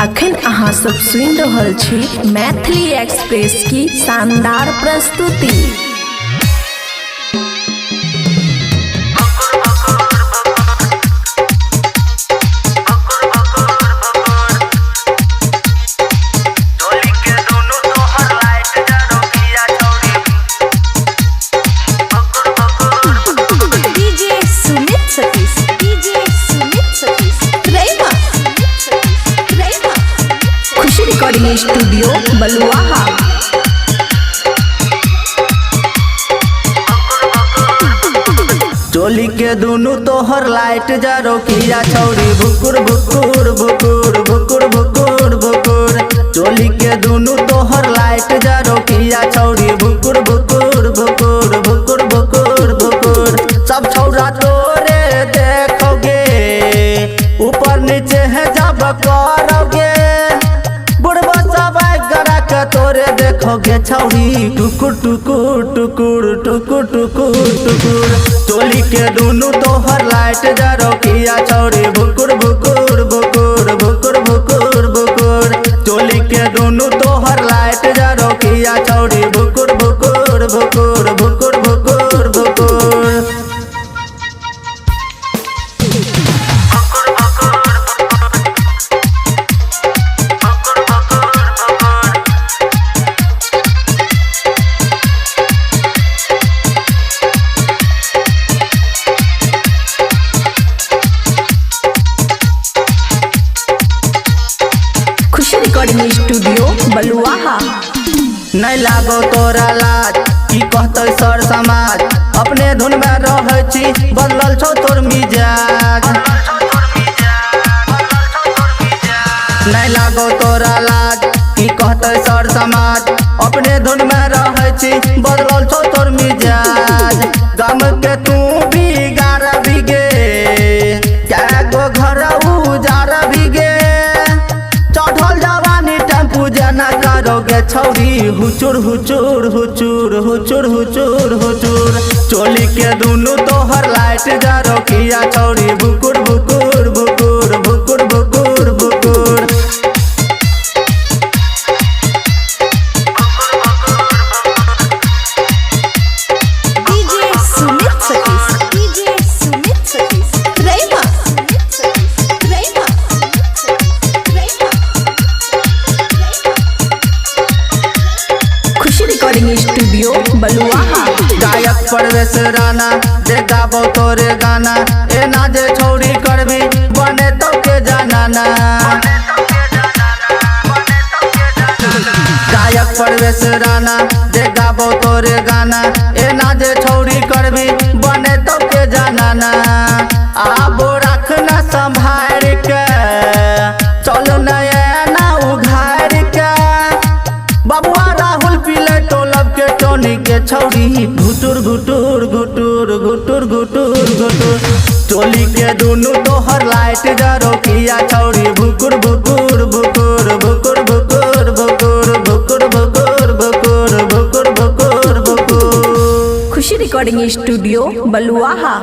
अखन अहाँ सब सुनि रहल छी मैथिली एक्सप्रेस की शानदार प्रस्तुति। रिकॉर्डिंग स्टूडियो बलुआहा। चोली के दुनु तोहर लाइट जरो किया छौरी भुकुर भुकुर भुकुर भुकुर भुकुर भुकुर। चोली के दुनु तोहर लाइट जरो किया छौरी भुकुर भुकुर भुकुर भुकुर भुकुर भुकुर। सब छौरा तोरे देखोगे ऊपर नीचे है जब करोगे तोरे देखोगे छौरी टुकुर टुकुर टुकुर टुकुर टुकुर टुकुर। चोली के दुनु तोहर लाइट जरो किया छौरी भुकुर भुकुर भुकुर भुकुर भुकुर भुकुर। चोली के दुनु तोहर लाइट जरो किया छौरी भुकुर भुकुर भुकुर भुकुर भुकुर भुकुर। रिकॉर्डिंग स्टूडियो बलुआहा। नहीं लागो तोरा लाज की कहते सर समाज अपने धुन में रहे छी बदलल छौ तोर मिजाज। नहीं लागो तोरा लाज की कहते सर समाज अपने धुन में रहे छी बदलल छौ तोर मिजाज। गम के तू भी गारा बिगे क्या गो घर उजार बिगे चढ़ल जवानी टेम्पू जना करोगे छौरी हुचुर हुचुर हुचुर हुचुर हुचुर हुचुर। चोली के दुनु तोहर लाइट जरो किया छौरी भुकुर भुकुर भुकुर भुकुर भुकुर भुकुर। रिकॉर्डिंग स्टूडियो बलुआहा। गायक परवेश राणा दे गाबो तोरे गाना ए ना जे छौरी करबी बने तो के जानाना। गायक परवेश राणा दे गाबो तोरे गाना ए ना जे छौरी करबी बने तो के जानाना। आबो रखना संभाल के चलो नया ना उघार के बबुआ राहुल पीले टोलब के टोनी के छौरी घुटुर घुटुर घुटुर घुटुर घुटुर घुटुर। चोली के दुनु तोहर लाइट जरो किया छौरी भुकुर भुकुर भुकुर भुकुर भुकुर भुकुर भुकुर भुकुर भुकुर भुकुर भुकुर भुकुर। खुशी रिकॉर्डिंग स्टूडियो बलुआहा।